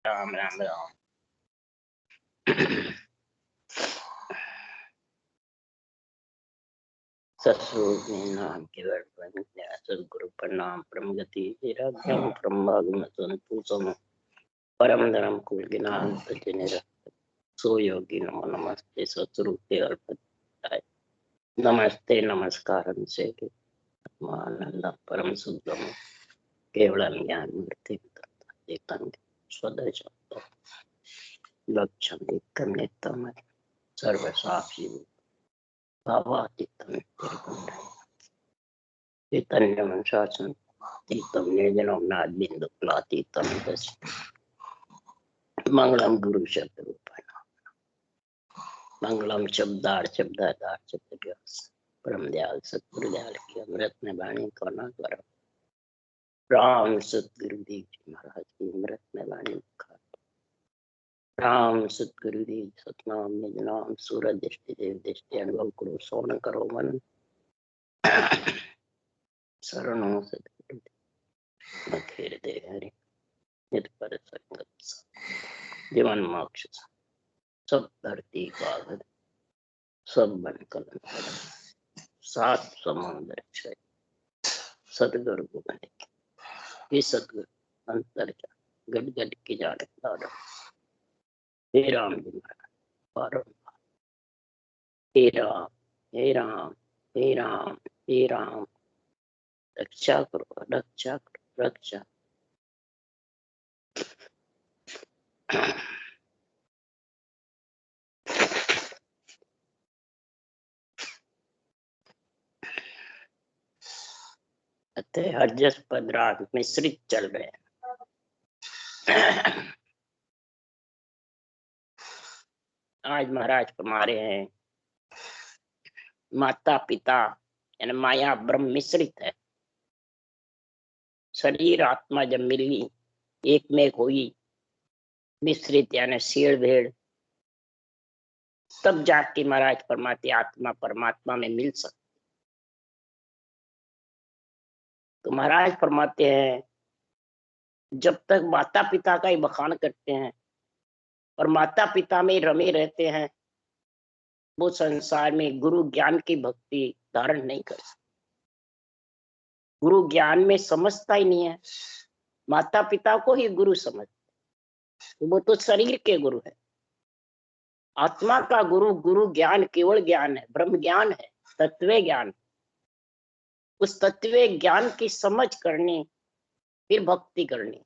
राम राम राम। सत्स्वरूप नाम केवल सदगुरु प्रणाम परम गति राम ब्रह्म सम परम धर्म कुल ज्ञान तजनिर सो योगी नमो नमस्ते सत्स्वरूप अर्पित नमस्ते नमस्कार से आनंद परम शुद्धम केवल ज्ञान मूर्ति स्वदेश लक्ष्यम एकम नित्यम सर्वसाक्षी भावातीतम चैतन्यम शासन तीतम निर्जनम नाद बिंदु प्लातीतम दश मंगलम गुरु शब्द रूपाय मंगलम शब्दार्थ व्यास परम दयाल सतगुरु दयाल की अमृत में वाणी को न कर राम सतगुरुदेव जी महाराज की अमृत में वाणी राम सतगुरुदेव सतनाम निज नाम सूरज दृष्टि देव दृष्टि अनुभव करो सोन करो मन शरणों सतगुरुदेव खेर दे हरि नित पर संगत जीवन मोक्ष सब धरती कागज सब बन कलन सात समुद्र क्षय सतगुरु गोविंद की सतगुरु अंतर गड गड की जाने दादा हे राम जी महाराज बारंबार हे राम हे राम हे राम हे राम रक्षा करो रक्षा करो रक्षा हरजस पद राग मिश्रित चल रहे हैं। आज महाराज फरमा रहे हैं माता पिता यानी माया ब्रह्म मिश्रित है। शरीर आत्मा जब मिली एक में हुई मिश्रित यानी शेड़ भेड़ तब जाके महाराज फरमाते आत्मा परमात्मा में मिल सकती। तो महाराज फरमाते हैं जब तक माता पिता का ही बखान करते हैं और माता पिता में रमे रहते हैं वो संसार में गुरु ज्ञान की भक्ति धारण नहीं कर सकते। गुरु ज्ञान में समझता ही नहीं है, माता पिता को ही गुरु समझते, वो तो शरीर के गुरु है। आत्मा का गुरु गुरु ज्ञान केवल ज्ञान है, ब्रह्म ज्ञान है, तत्व ज्ञान। उस तत्व ज्ञान की समझ करनी फिर भक्ति करनी,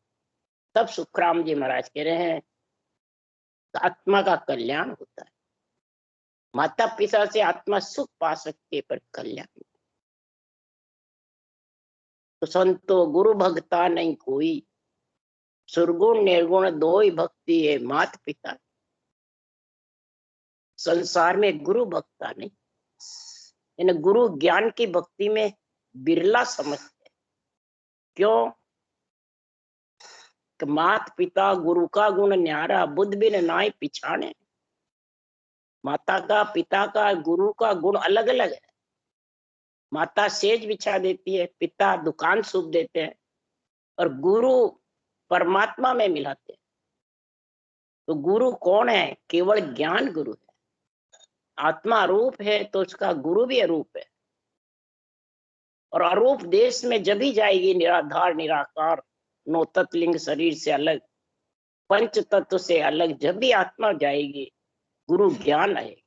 तब सुखराम जी महाराज कह रहे हैं आत्मा का कल्याण होता है। माता पिता से आत्मा सुख पा सकती है पर कल्याण। तो संतो गुरु भक्ता नहीं कोई, सुरगुण निर्गुण दो ही भक्ति है मात पिता। संसार में गुरु भक्ता नहीं, इन गुरु ज्ञान की भक्ति में बिरला समझते। क्यों? कि मात पिता गुरु का गुण न्यारा, बुद्ध बिन नाई पिछाने। माता का पिता का गुरु का गुण अलग अलग है। माता सेज बिछा देती है, पिता दुकान सूप देते हैं और गुरु परमात्मा में मिलाते हैं। तो गुरु कौन है? केवल ज्ञान गुरु है। आत्मा रूप है तो उसका गुरु भी अरूप है। और अरूप देश में जब ही जाएगी निराधार निराकार नो तत्लिंग शरीर से अलग पंच तत्व से अलग जब भी आत्मा जाएगी गुरु ज्ञान आएगा।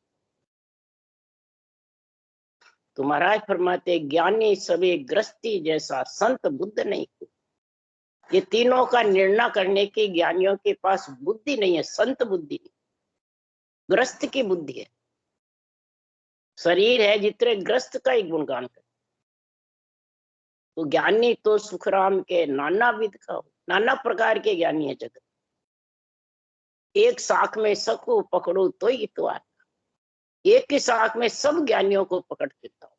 तो महाराज फरमाते ज्ञानी सभी ग्रस्ती जैसा संत बुद्ध नहीं। ये तीनों का निर्णय करने की ज्ञानियों के पास बुद्धि नहीं है, संत बुद्धि, ग्रस्त की बुद्धि है। शरीर है जितने ग्रस्त का ही गुणगान कर। तो ज्ञानी तो सुखराम के नाना विध का, नाना प्रकार के ज्ञानी है जगत। एक शाख में सबको पकड़ो तो ही तो आता। एक ही शाख में सब ज्ञानियों को पकड़ देता हूं,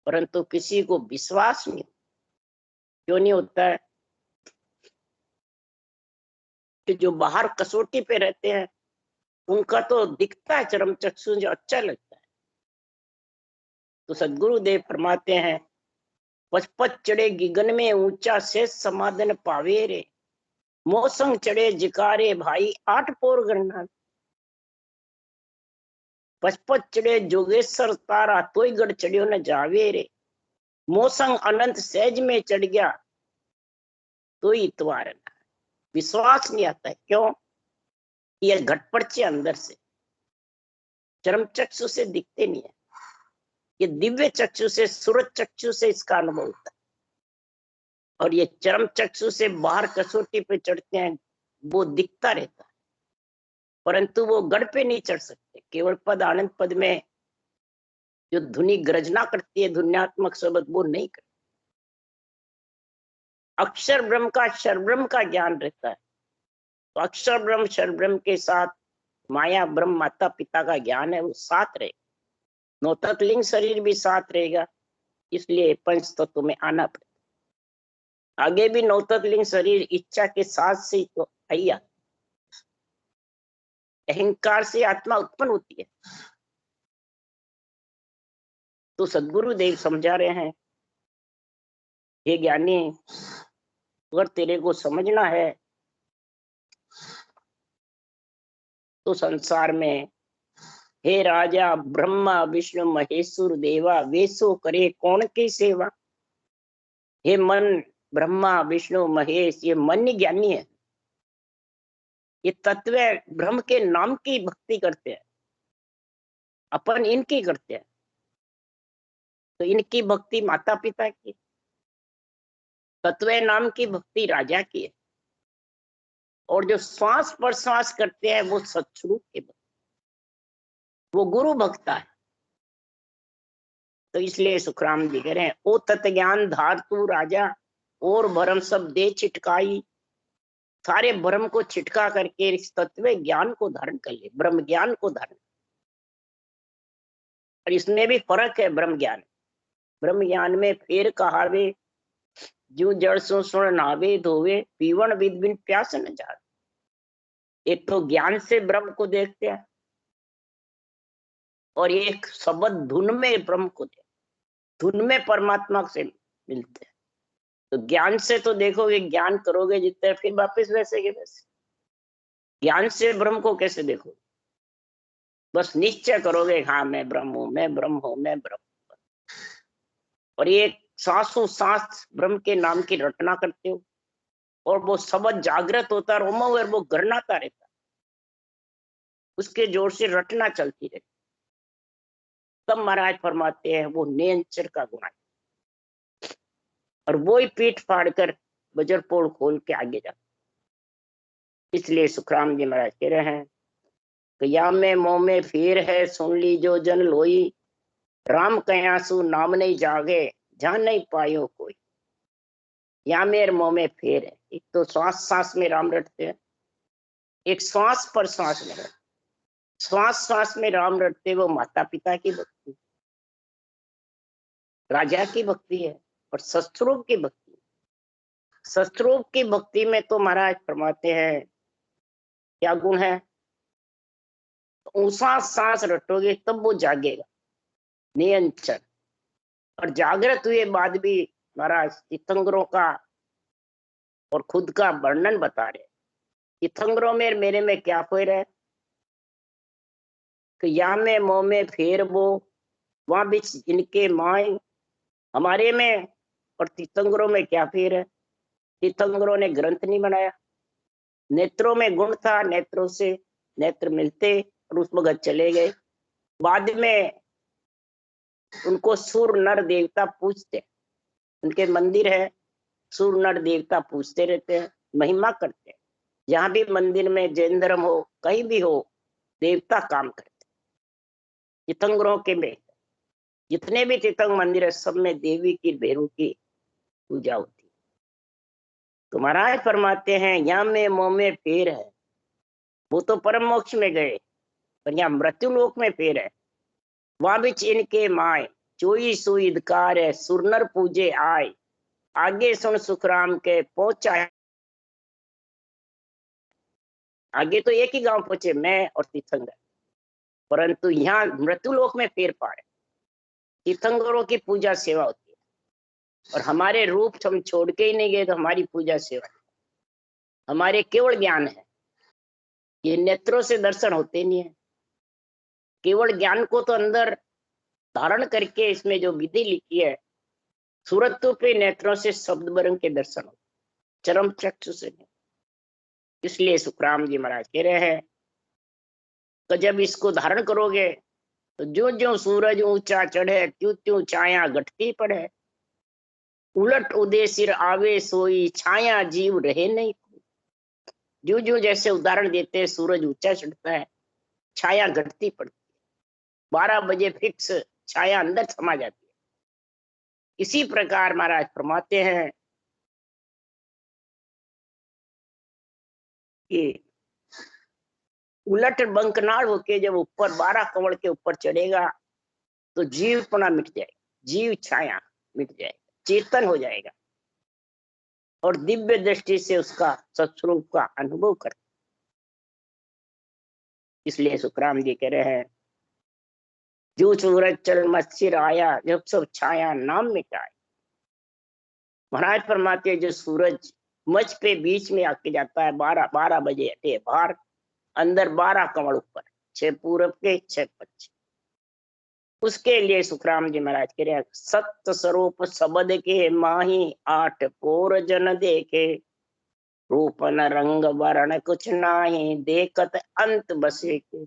परंतु किसी को विश्वास नहीं। क्यों नहीं होता है? कि जो बाहर कसौटी पे रहते हैं उनका तो दिखता है चरम चक्षु जो अच्छा लगता है। तो सदगुरुदेव फरमाते हैं पचपच चढ़े गिगन में ऊंचा से समाधन पावे रे, मोसंग चढ़े जिकारे भाई 8 पोर गणना, 55 चढ़े जोगेश्वर तारा तोय गढ़ चढ़ियो न जावे रे, मोसंग अनंत सहज में चढ़ गया तो इतवार। विश्वास नहीं आता है, क्यों? ये घटपट अंदर से, चरम चक्षु से दिखते नहीं है, ये दिव्य चक्षु से, सूरज चक्षु से इसका अनुभव होता है। और ये चरम चक्षु से बाहर कसौटी पे चढ़ते हैं, वो दिखता रहता है, परंतु वो गढ़ पे नहीं चढ़ सकते। केवल पद आनंद पद में जो धुनी गर्जना करती है, धुन्यात्मक शब्द, वो नहीं करती। अक्षर ब्रह्म का, क्षर ब्रह्म का ज्ञान रहता है, तो अक्षर ब्रह्म क्षर ब्रह्म के साथ माया ब्रह्म माता पिता का ज्ञान है, वो साथ रहेगा। नौतत्लिंग शरीर भी साथ रहेगा, इसलिए पंच तत्व में आना पड़ेगा। आगे भी नौतत्लिंग शरीर इच्छा के साथ से तो आइया, अहंकार से आत्मा उत्पन्न होती है। तो सदगुरु देव समझा रहे हैं, हे ज्ञानी, अगर तेरे को समझना है तो संसार में, हे राजा ब्रह्मा विष्णु महेश्वर देवा, वेसो करे कौन की सेवा। हे मन, ब्रह्मा विष्णु महेश, ये मन ज्ञानी है, ये तत्व ब्रह्म के नाम की भक्ति करते हैं, अपन इनकी करते हैं। तो इनकी भक्ति माता पिता की, तत्व नाम की भक्ति राजा की है, और जो श्वास पर श्वास करते हैं वो सत्स्वरूप के भक्त, वो गुरु भक्ता है। तो इसलिए सुखराम जी कह रहे हैं, ओ तत् ज्ञान धार तू राजा, और भरम सब दे छिटकाई। सारे भ्रम को छिटका करके इस तत्व ज्ञान को धारण कर ले, ब्रह्म ज्ञान को धारण। और इसमें भी फर्क है ब्रह्म ज्ञान। ब्रह्म ज्ञान में फेर कहावे, जो जड़ सो सुन नावे धोवे, पीवन विद बिन प्यास न जावे। एक तो ज्ञान से ब्रह्म को देखते हैं, और एक शब्द धुन में ब्रह्म को देखते, धुन में परमात्मा से मिलते हैं। तो ज्ञान से तो देखोगे, ज्ञान करोगे जितने, फिर वापस वैसे के वैसे। ज्ञान से ब्रह्म को कैसे देखोगे? बस निश्चय करोगे, हाँ मैं ब्रह्म हूं, मैं ब्रह्म हूं, मैं ब्रह्म हूं। और ये सांसों सांस ब्रह्म के नाम की रटना करते हो, और वो शब्द जागृत होता है, और वो गरनाता रहता है, उसके जोर से रटना चलती रहती। तब महाराज फरमाते हैं वो नियंचर का गुण है, और वो ही पीठ फाड़ कर बजर पोड़ खोल के आगे जाता। इसलिए सुखराम जी महाराज कह रहे हैं, या में मोह में फेर है, सुन ली जो जन लोई, राम कयासु नाम नहीं जागे, जान नहीं पायो कोई। या मेर मोह में फेर है, एक तो श्वास सांस में राम रटते हैं, एक श्वास पर श्वास में रटते, श्वास श्वास में राम रटते, वो माता पिता की भक्ति, राजा की भक्ति है, और शस्त्रों की भक्ति। शस्त्रों की भक्ति में तो महाराज फरमाते हैं क्या गुण है? ऊंसा सांस रटोगे तब वो जागेगा, नियंचन। और जागृत हुए बाद भी महाराज तीर्थंकरों का और खुद का वर्णन बता रहे। तीर्थंकरों में मेरे में क्या फेर है कि या में मोह में फेर वो, वहां भी इनके माए, हमारे में। और तीर्थंकरों में क्या फेर है? तीर्थंकरों ने ग्रंथ नहीं बनाया, नेत्रों में गुण था, नेत्रों से नेत्र मिलते और उस वक्त चले गए। बाद में उनको सूर नर देवता पूजते, उनके मंदिर है, सूर नर देवता पूजते रहते हैं, महिमा करते हैं। जहां भी मंदिर में जैन धर्म हो, कहीं भी हो, देवता काम करते। तीर्थंकरों के में जितने भी तीर्थंकर मंदिर है, सब में देवी की, भैरू की पूजा होती है। तो महाराज फरमाते हैं यहाँ में मोह में फेर है, वो तो परम मोक्ष में गए, पर यहाँ मृत्यु लोक में फेर है। वहां भी इनके माए, चोई सुई धिकार है, सुरनर पूजे आए, आगे सुन सुखराम के पहुंचा। आगे तो एक ही गांव पहुंचे, मैं और तीर्थंकर, परंतु यहाँ मृत्यु लोक में फेर पाए। तीर्थंकरों की पूजा सेवा होती है, और हमारे रूप हम छोड़ के ही नहीं गए, तो हमारी पूजा सेवा। हमारे केवल ज्ञान है, ये नेत्रों से दर्शन होते नहीं है। केवल ज्ञान को तो अंदर धारण करके इसमें जो विधि लिखी है, सूरतों पे नेत्रों से शब्द बरंग के दर्शन होते, चरम चक्षु से नहीं। इसलिए सुखराम जी महाराज कह रहे हैं कि जब इसको धारण करोगे तो जो जो सूरज ऊंचा चढ़े, त्यों त्यों छाया घटती पड़े। उलट उदय सिर आवे सोई, छाया जीव रहे नहीं। जो जो जैसे उदाहरण देते हैं, सूरज ऊंचा चढ़ता है, छाया घटती पड़ती है, 12 बजे फिक्स छाया अंदर समा जाती है। इसी प्रकार महाराज फरमाते हैं कि उलट बंकनाल होके जब ऊपर 12 कमल के ऊपर चढ़ेगा तो जीवपना मिट जाएगा, जीव छाया मिट जाएगा, चेतन हो जाएगा और दिव्य दृष्टि से उसका सत्स्वरूप का अनुभव कर। इसलिए सुखराम जी कह रहे हैं जो सूरज चल मत्सिर आया, जब सब छाया नाम मिटाए। महाराज फरमाते जो सूरज मच पे बीच में आके जाता है, 12 बजे हटे बाहर, अंदर 12 कमल ऊपर, 6 पूरब के 6 पश्चिम। उसके लिए सुखराम जी महाराज कह रहे हैं सत्य स्वरूप शब्द के माही, 8 पोर जन देखे, रूप न रंग वर्ण कुछ नाही, देखत अंत बसे के।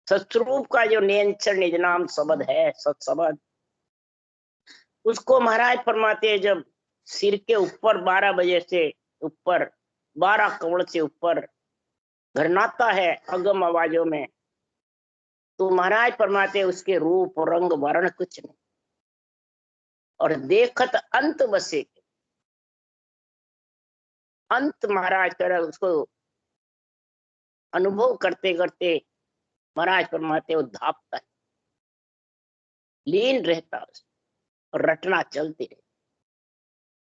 सत्स्वरूप का जो नियंत्रण निज नाम शब्द है, सत्शब्द, उसको महाराज फरमाते हैं जब सिर के ऊपर 12 बजे से ऊपर, 12 कमल से ऊपर घरनाता है अगम आवाजों में, तो महाराज फरमाते उसके रूप रंग वर्ण कुछ नहीं, और देखत अंत बसे। अंत महाराज कर उसको अनुभव करते करते महाराज फरमाते वो धापता है, लीन रहता है, और रटना चलती रहती,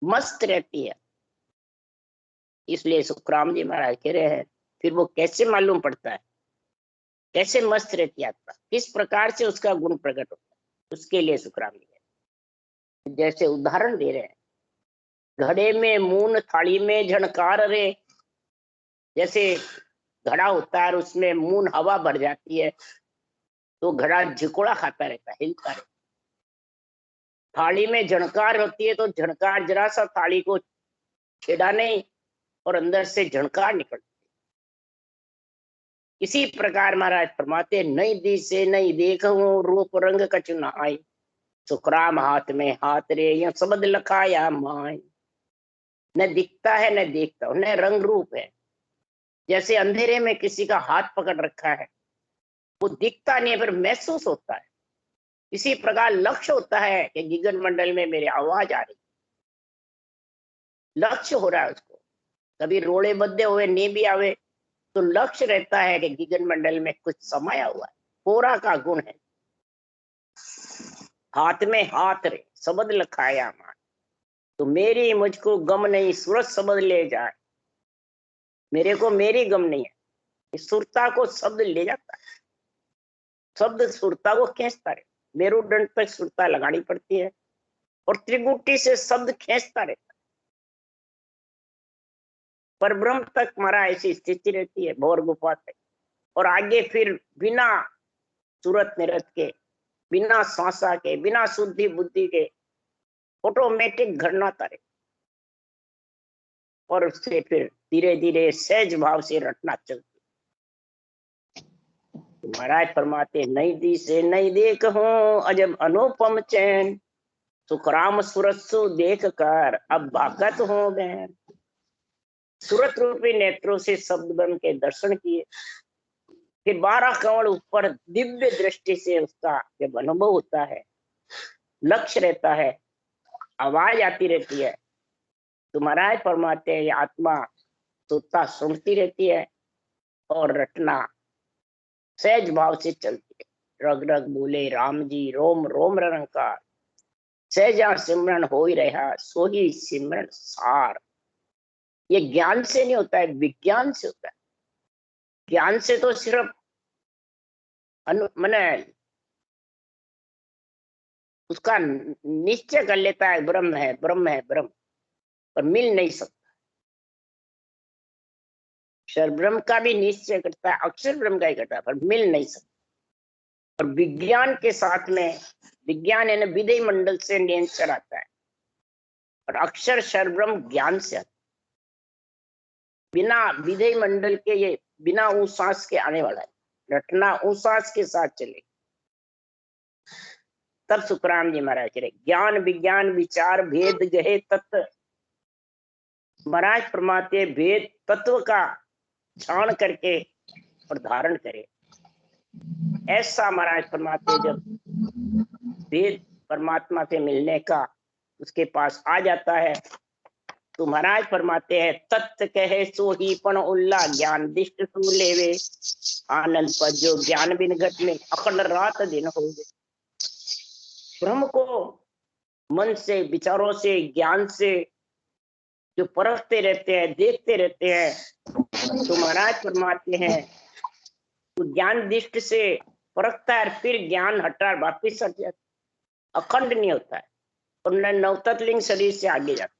मस्त रहती है। इसलिए सुखराम जी महाराज कह रहे हैं फिर वो कैसे मालूम पड़ता है, कैसे मस्त रहती आत्मा, किस प्रकार से उसका गुण प्रकट होता है। उसके लिए सुखराम जी जैसे उदाहरण दे रहे हैं, घड़े में मून थाली में झनकार रे। जैसे घड़ा होता है और उसमें मून हवा भर जाती है तो घड़ा झिकोड़ा खाता रहता है, हिलता रहता है। थाली में झनकार होती है तो झनकार जरा सा थाली को छेड़ा नहीं और अंदर से झनकार निकलती। इसी प्रकार महाराज फरमाते नई दिशे नई देखूं, रूप रंग कछु नाई, सुखराम हाथ में हाथ रे, यह शब्द लखाया माई। न दिखता है न देखता हूं, न रंग रूप है। जैसे अंधेरे में किसी का हाथ पकड़ रखा है, वो दिखता नहीं है पर महसूस होता है। इसी प्रकार लक्ष्य होता है कि गगन मंडल में मेरी आवाज आ रही, लक्ष्य हो रहा है उसको। कभी रोड़े बद्दे हुए नी भी आवे तो लक्ष्य रहता है कि गगन मंडल में कुछ समाया हुआ है, कोरा का गुण है। हाथ में हाथ रे, शब्द लखाया मान, तो मेरी मुझको गम नहीं, सूरत शब्द ले जाए। मेरे को मेरी गम नहीं है, इस सुरता को शब्द ले जाता है, शब्द सुरता को खींचता रहे। मेरुदंड तक सुरता लगानी पड़ती है और त्रिगुटी से शब्द खींचता रहता है। पर ब्रह्म तक हमारा ऐसी स्थिति रहती है, भौर गुफा तक, और आगे फिर बिना सूरत निरत के, बिना सांसा के, बिना शुद्धि बुद्धि के ऑटोमेटिक घरनाता रहे, और उससे फिर धीरे धीरे सहज भाव से रटना चलती। महाराज फरमाते नई दी से नई देख हूं, अजब अनुपम चैन, सुखराम सुरत्सु देख कर अब भागत हो गए। सूरत रूपी नेत्रों से शब्द बन के दर्शन किए, फिर 12 कमल ऊपर दिव्य दृष्टि से उसका जब अनुभव होता है, लक्ष्य रहता है, आवाज आती रहती है, तो महाराज फरमाते हैं आत्मा सुनता सुनती रहती है और रटना सहज भाव से चलती है। रग रग बोले राम जी, रोम रोम रंकार, सहजा सिमरन हो ही रहा, सो ही सिमरन सार। ये ज्ञान से नहीं होता है, विज्ञान से होता है। ज्ञान से तो सिर्फ मैंने उसका निश्चय कर लेता है ब्रह्म है ब्रह्म है ब्रह्म, पर मिल नहीं सकता। अक्षर ब्रह्म का भी निश्चय करता है, अक्षर ब्रह्म का ही करता है, पर मिल नहीं सकता। और विज्ञान के साथ में, विज्ञान यानी विधेय मंडल से नियंत्रण आता है, और अक्षर शर ब्रह्म ज्ञान से आता है। बिना विधेय मंडल के ये बिना उसास के आने वाला है, रटना उसास के साथ चले। तब सुखराम जी महाराज कह रहे ज्ञान विज्ञान विचार भेद गहे तत्व। महाराज फरमाते भेद तत्व का छाण करके और धारण करे। ऐसा महाराज फरमाते जब भेद परमात्मा से मिलने का उसके पास आ जाता है, तो महाराज फरमाते हैं तत्व कहे सो ही पण उल्ला ज्ञान दिष्ट सु लेवे आनंद पर जो ज्ञान बिन घट में अखंड रात दिन हो गए। ब्रह्म को मन से, विचारों से, ज्ञान से जो परखते रहते हैं, देखते रहते हैं, तो महाराज फरमाते हैं तो ज्ञान दृष्ट से परखता है, फिर ज्ञान हटा वापिस हट जाता, अखंड नहीं होता है, और न नवतत्लिंग शरीर से आगे जाता।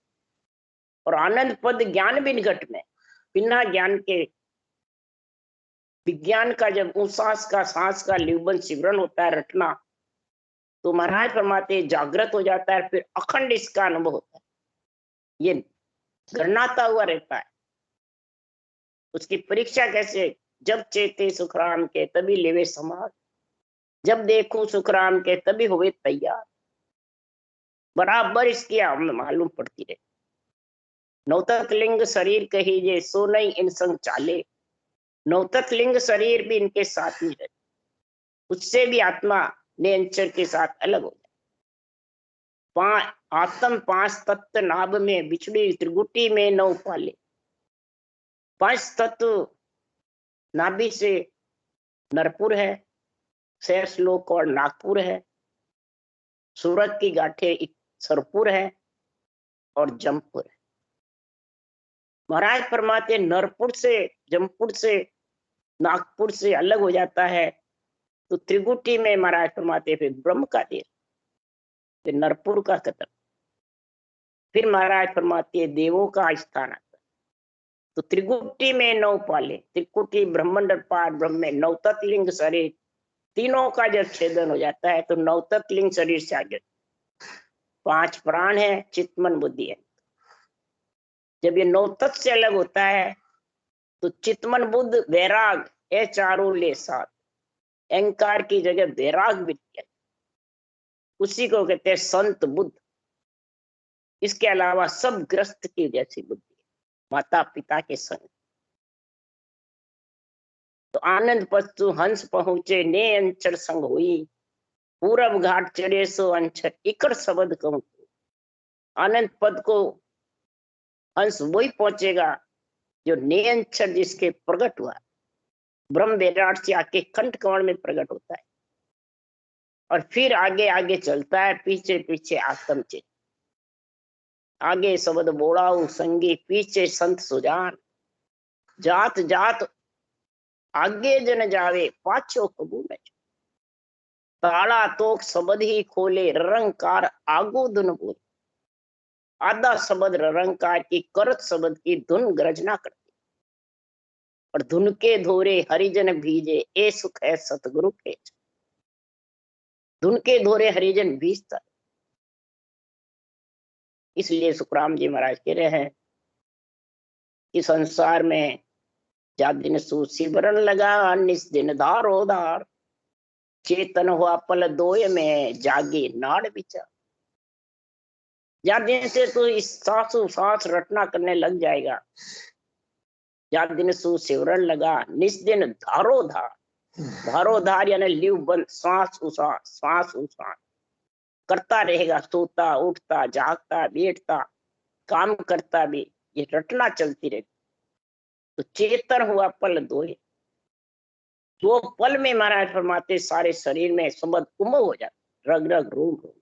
और आनंद पद ज्ञान बिन घट में, बिना ज्ञान के विज्ञान का जब उसास का सांस का लिवबन सिमरन होता है, रटना, तो महाराज फरमाते जागृत हो जाता है, फिर अखंड इसका अनुभव होता है। ये गणनाता हुआ रहता है। उसकी परीक्षा कैसे? जब चेते सुखराम के तभी लेवे समाज, जब देखो सुखराम के तभी हुए तैयार। बराबर इसकी मालूम पड़ती रहे। नवतत लिंग शरीर कही जे सो नहीं इन संग चाले। नवतत लिंग शरीर भी इनके साथ नहीं रहते, उससे भी आत्मा नियंत्रण के साथ अलग हो जाए। आत्म पांच तत्व नाभ में बिछड़ी त्रिगुटी में नौ पाले। पांच तत्व नाभि से नरपुर है, शेषलोक और नागपुर है, सूरत की गांठें सरपुर है और जमपुर है। महाराज फरमाते नरपुर से, जमपुर से, नागपुर से अलग हो जाता है, तो त्रिगुटी में महाराज फरमाते फिर ब्रह्म का देर, फिर नरपुर का खत्म, फिर महाराज फरमाते देवों का स्थान आता। तो त्रिगुटी में नौ पाले, त्रिकुटी ब्रह्मंड पार ब्रह्म में नवतत लिंग शरीर, तीनों का जब छेदन हो जाता है तो नवतत लिंग शरीर से आगे पांच प्राण है, चित्तमन बुद्धि है। जब ये नवतत से अलग होता है तो चित्तमन बुद्ध वैराग ये चारों ले साथ, अहंकार की जगह वैराग विद्या, उसी को कहते हैं संत बुद्ध। इसके अलावा सब ग्रस्त की जैसी बुद्धि, माता पिता के संग। तो आनंद पशु हंस पहुंचे ने अंचर संग हुई, पूरब घाट चढ़े सो अंचर इकड़ शब्द कहूं। आनंद पद को हंस वही पहुंचेगा जो नियंचर जिसके प्रकट हुआ, ब्रह्म विराट से आके कंठ कमल में प्रकट होता है, और फिर आगे आगे चलता है, पीछे पीछे आत्म चित, आगे शब्द बोलाऊ संगी, पीछे संत सुजान, जात जात आगे जन जावे पाछो कबू न। ताला तोक शब्द ही खोले रंकार आगो धुन बोल। आधा शब्द रंकार की करत शब्द की धुन गर्जना करती, और धुन के धोरे हरिजन भीजे ए सुख है सतगुरु के। धुन के धोरे हरिजन भीजता। इसलिए सुखराम जी महाराज कह रहे हैं कि संसार में जा दिन सुसिमरन लगा निस दिन धारो धार, चेतन हुआ पल दोय में जागे नाड़ विचार। जा दिन से तो इस सांसों सांस रटना करने लग जाएगा, जा दिन सुसिमरन लगा निस दिन धारो धार। धारो धार यानी लिव बंद, सांस उसास, सांस उसास करता रहेगा, सोता उठता जागता बैठता काम करता भी, ये रटना चलती रहती। तो चेतन हुआ पल दोए, दो पल में महाराज फरमाते सारे शरीर में शब्द उमंग हो जाता, रग रग रूम रूम।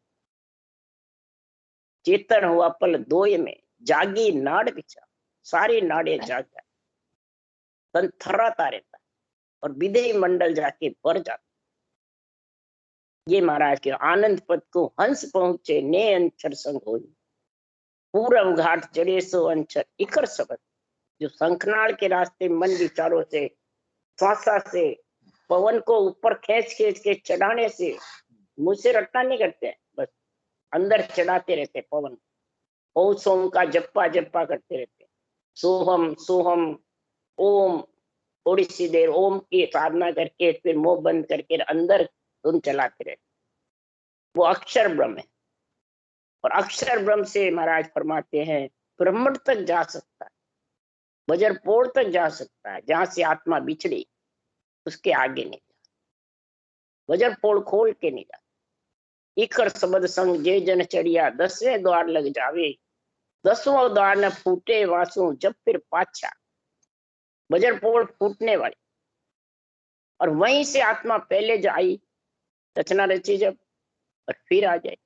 चेतन हुआ पल दोए में जागी नाड़ बिछा, सारी नाड़े जाग जाती, तन थर्राता रहता और विधेय मंडल जाके भर जाता। ये महाराज के आनंद पद को हंस पहुंचे ने अंचर संग होई, पूरब घाट चढ़े सो अंचर इकर शब्द। जो शंखनाल के रास्ते मन विचारों से, श्वासा से, पवन को ऊपर खींच खींच के चढ़ाने से, मुझसे रटना नहीं करते, बस अंदर चढ़ाते रहते पवन। ओ सोम का जप्पा जप्पा करते रहते, सोहम सोहम ओम। थोड़ी सी देर ओम की साधना करके फिर मुंह बंद करके अंदर धुन चलाते रहते, वो अक्षर ब्रह्म है। और अक्षर ब्रह्म से महाराज फरमाते हैं ब्रह्मण तक जा सकता है, वज्रपोड़ तक जा सकता है, जहां से आत्मा बिछड़ी उसके आगे नहीं जा, वज्रपोड़ खोल के नहीं जा। इकर शब्द संग जे जन चढ़िया, 10वें द्वार लग जावे, 10वां द्वार न फूटे वासु जब फिर पाछा। वज्रपोड़ फूटने वाली, और वहीं से आत्मा पहले जाई रचना रची जब, और फिर आ जाए,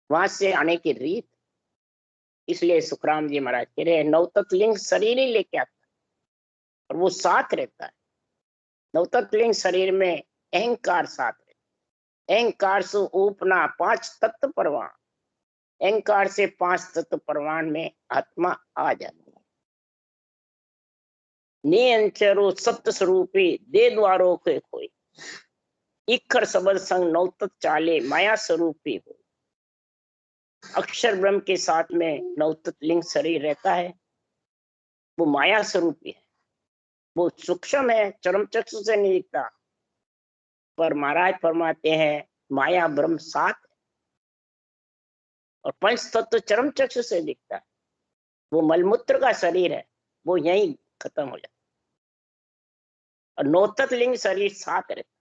वहां से आने की रीत। इसलिए सुखराम जी महाराज कह रहे हैं नवतत्व लिंग शरीर ही लेके आता है और वो साथ रहता है। नवतत्व लिंग शरीर में अहंकार साथ रहता है, अहंकार से उपना 5 तत्व परवान, अहंकार से 5 तत्व परवान में आत्मा आ जाती है। नियंचरो सत्य स्वरूपी दे द्वारों के कोई, इखर शब्द संग नवतत्व चाले माया स्वरूपी हो। अक्षर ब्रह्म के साथ में नवतत्व लिंग शरीर रहता है, वो माया स्वरूपी है, वो सूक्ष्म है, चरम चक्षु से नहीं दिखता, पर महाराज फरमाते हैं माया ब्रह्म साथ है। और पंच तत्व चरम चक्षु से दिखता है, वो मलमूत्र का शरीर है, वो यहीं खत्म हो जाता है, और नवतत्व लिंग शरीर साथ रहता है।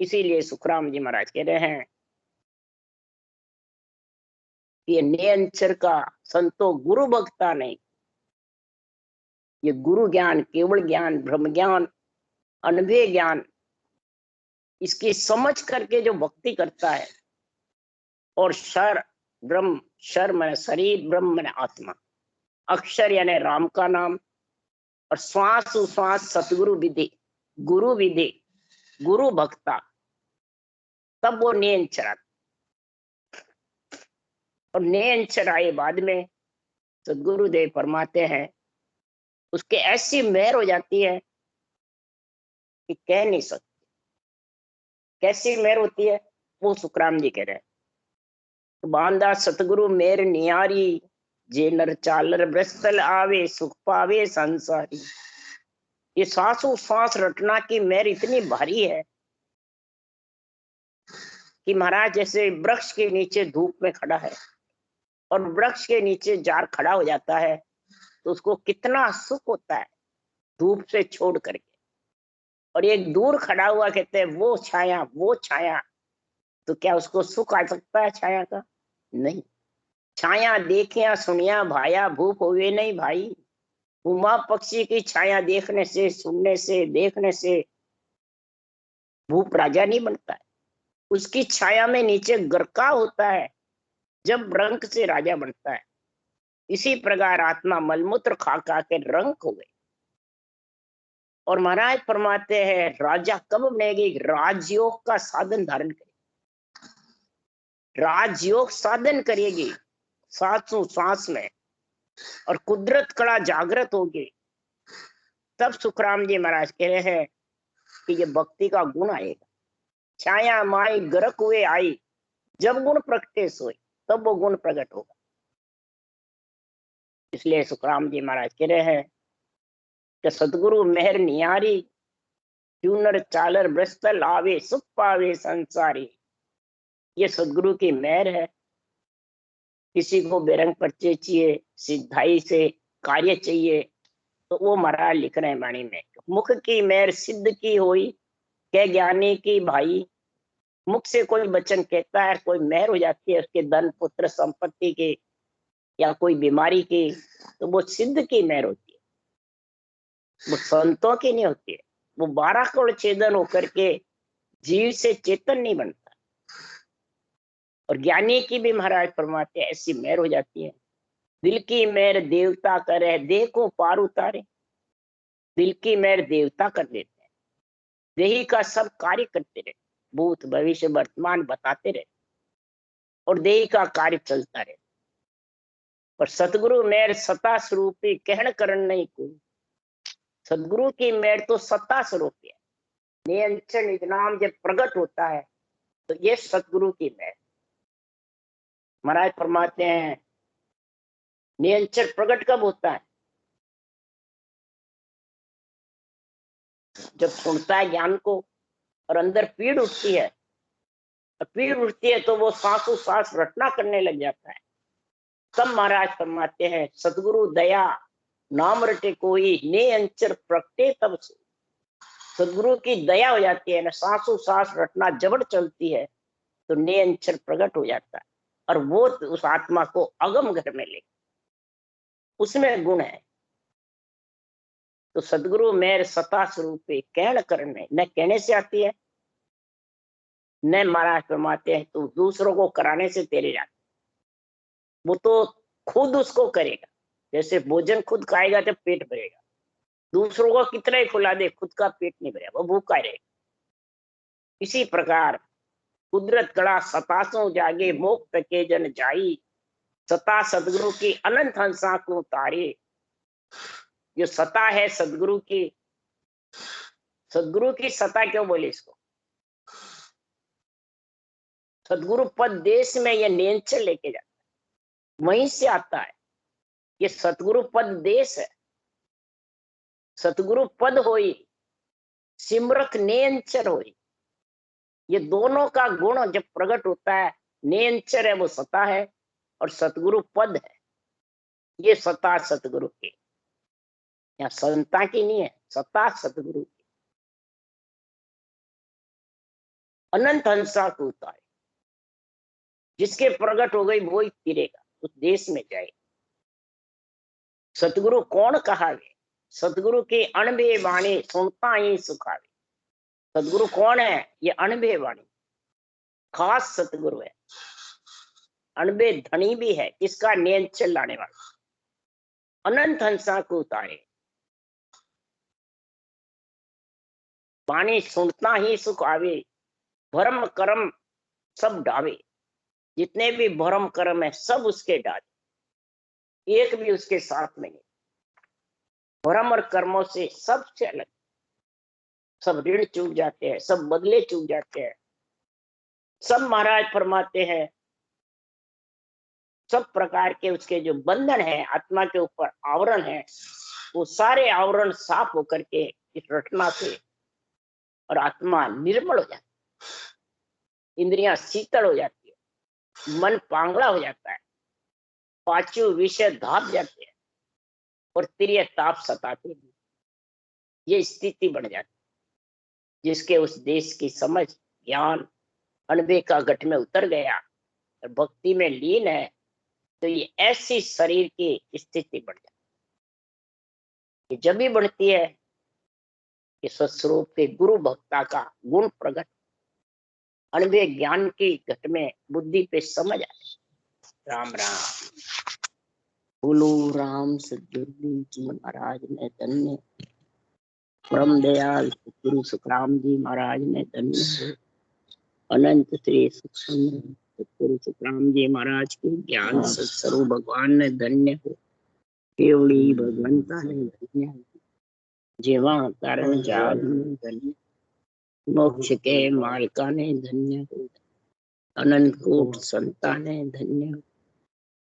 इसीलिए सुखराम जी महाराज कह रहे हैं ये नियंचर का संतो गुरु भक्ता नहीं, ये गुरु ज्ञान, केवल ज्ञान, ब्रह्म ज्ञान, अनुभव ज्ञान, इसकी समझ करके जो भक्ति करता है। और शर ब्रह्म, शर मैंने शरीर, ब्रह्म मैंने आत्मा, अक्षर यानी राम का नाम, और श्वास उश्वास सतगुरु विधि, गुरु विधि, गुरु भक्ता, तब वो नियंचर। और नियंचर आए बाद में सदगुरुदेव फरमाते हैं उसके ऐसी मेहर हो जाती है कि कह नहीं सकते। कैसी मेहर होती है वो सुखराम जी कह रहे हैं, तो बांधा सतगुरु मेहर नियारी, जे नर चालर ब्रस्तल आवे सुख पावे संसारी। ये सांसों सांस रटना की मेहर इतनी भारी है कि महाराज जैसे वृक्ष के नीचे धूप में खड़ा है और वृक्ष के नीचे जार खड़ा हो जाता है तो उसको कितना सुख होता है धूप से छोड़ करके। और एक दूर खड़ा हुआ कहते हैं वो छाया, वो छाया, तो क्या उसको सुख आ सकता है छाया का? नहीं। छाया देखिया सुनिया भाया भूप हुए नहीं भाई। उमा पक्षी की छाया देखने से, सुनने से, देखने से भूप राजा नहीं बनता है, उसकी छाया में नीचे गरका होता है, जब रंग से राजा बनता है। इसी प्रकार आत्मा मलमूत्र खा खा के रंग हो गई। और महाराज फरमाते हैं राजा कब बनेगी? राजयोग का साधन धारण करेगी, राजयोग साधन करेगी सांसों सांस में, और कुदरत कड़ा जागृत होगी। तब सुखराम जी महाराज कह रहे हैं कि ये भक्ति का गुण आएगा। छाया माई गरक हुए आई, जब गुण प्रगटे सोए, तब वो गुण प्रकट होगा। इसलिए सुखराम जी महाराज कह रहे हैं कि सतगुरु मेहर नियारी, चूनर चालर ब्रस्तल आवे सुख पावे संसारी। ये सदगुरु की मेहर है। किसी को बेरंग पर्चे चाहिए, सिद्धाई से कार्य चाहिए, तो वो महाराज लिख रहे हैं वाणी में, मुख की मेहर सिद्ध की होई, के ज्ञानी की भाई। मुख से कोई वचन कहता है, कोई मेहर हो जाती है उसके धन पुत्र संपत्ति की या कोई बीमारी की, तो वो सिद्ध की मेहर होती है, वो संतों की नहीं होती है। वो 12 करोड़ छेदन होकर के जीव से चेतन नहीं बनता। और ज्ञानी की भी महाराज फरमाते हैं ऐसी मेहर हो जाती है। दिल की मेहर देवता करे, देह को पार उतारे। दिल की मेहर देवता कर देते हैं, देही का सब कार्य करते रहे, भूत भविष्य वर्तमान बताते रहे, और देही का कार्य चलता रहे। पर सतगुरु मेर सता स्वरूपी कहण करण नहीं कोई। सतगुरु की मेर तो सत्ता स्वरूप है। नियंत्रण निज नाम जब प्रकट होता है तो ये सतगुरु की मेर। महाराज फरमाते हैं नियंत्रण प्रकट कब होता है? जब सुनता है ज्ञान को और अंदर पीड़ उठती है, और पीड़ उठती है तो वो सांसों सांस रटना करने लग जाता है। तब महाराज फरमाते हैं सतगुरु दया नाम रटे कोई, ने अंचर प्रगटे तब से। सदगुरु की दया हो जाती है ना, सांसों सांस रटना जबड़ चलती है तो ने अंचर प्रकट हो जाता है, और वो उस आत्मा को अगम घर में ले, उसमें गुण है। तो सदगुरु मेर सता स्वरूप कहण करने, न कहने से आती है न महाराज फरमाते हैं तो दूसरों को कराने से तेरे जाते, वो तो खुद उसको करेगा। जैसे भोजन खुद खाएगा जब पेट भरेगा, दूसरों को कितना ही खिला दे खुद का पेट नहीं भरेगा, वो भूखा रहेगा। इसी प्रकार कुदरत कड़ा सतासों जागे मोक्ष के जन जाई, सता सदगुरु की अनंत हंसा को तारे। जो सता है सदगुरु की, सदगुरु की सता क्यों बोले इसको? सदगुरु पद देश में यह नियंत्रण लेके जाता है, वहीं से आता है। ये सतगुरु पद देश है। सतगुरु पद होई सिमरत नियंचर होई, ये दोनों का गुण जब प्रकट होता है, नियंचर है वो सता है और सतगुरु पद है। ये सता सतगुरु की, यहाँ संता की नहीं है, सता सतगुरु की। अनंत हंसा को उतारे, जिसके प्रकट हो गई वो ही फिरेगा, उस देश में जाएगा। सतगुरु कौन कहावे, सतगुरु की अणबे वाणी सुनता ही सुखावे। सतगुरु कौन है? ये अणबे वाणी खास सतगुरु है। अणबे धनी भी है, इसका नियंत्रण लाने वाला। अनंत हंसा को उतारे, वाणी सुनता ही सुख आवे। भरम कर्म सब डावे, जितने भी भरम कर्म है सब उसके डाले, एक भी उसके साथ में नहीं। भरम और कर्मों से सबसे अलग, सब ऋण चूक जाते हैं, सब बदले चूक जाते हैं। सब महाराज फरमाते हैं सब प्रकार के उसके जो बंधन है आत्मा के ऊपर आवरण है, वो सारे आवरण साफ होकर के इस रटना से और आत्मा निर्मल हो जाती है, इंद्रियां शीतल हो जाती है, मन पांगड़ा हो जाता है, पांचों विषय धाप जाते हैं और तिर्य ताप सताते हैं। ये स्थिति बन जाती है। जिसके उस देश की समझ ज्ञान अणबे का गठ में उतर गया और भक्ति में लीन है, तो ये ऐसी शरीर की स्थिति बढ़ जाती है। जब भी बढ़ती है कि सत्स्वरूप के गुरु भक्ता का गुण प्रकट, अणबे ज्ञान की घट में बुद्धि पे समझ आए। राम राम बोलो राम सदगुरु जी महाराज ने धन्य, परम दयाल गुरु सुखराम जी महाराज ने धन्य, अनंत श्री सतगुरु सुखराम जी महाराज के ज्ञान सत्स्वरूप भगवान ने धन्य हो, केवड़ी भगवंता ने धन्य, जीवा कारण जाग ने धन्य, मोक्ष के मालिका ने धन्य हो, अनंत कोट संता ने धन्य हो।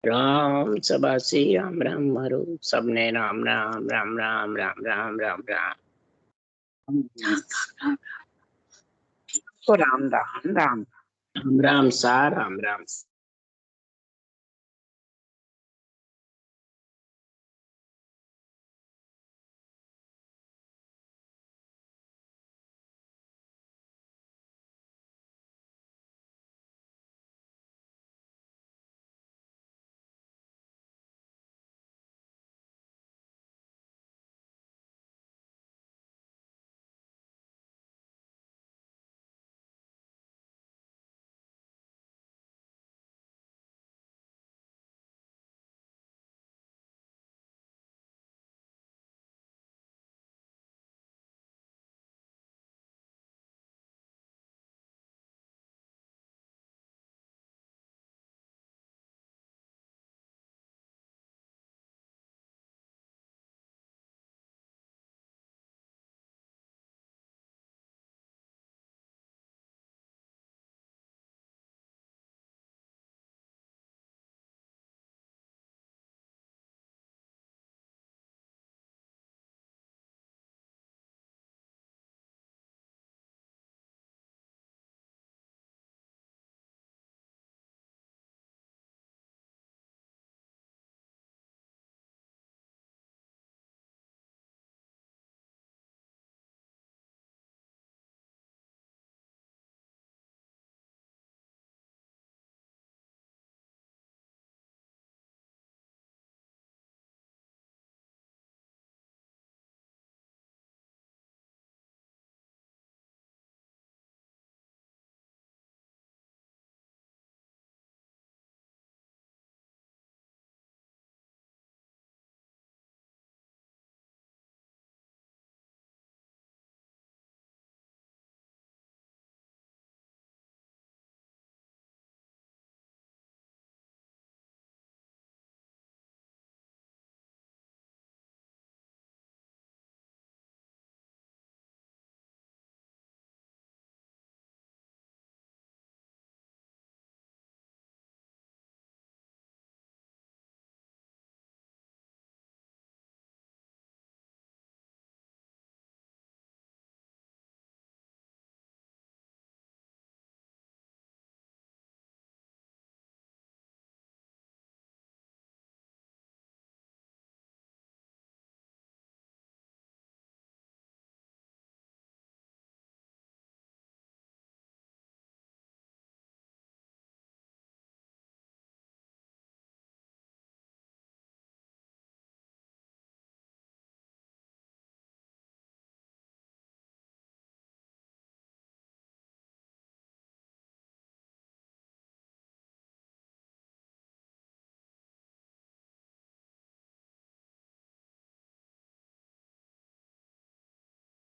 राम सभा से राम राम हरो, सबने राम राम राम राम राम राम राम राम राम राम राम राम राम सा राम राम।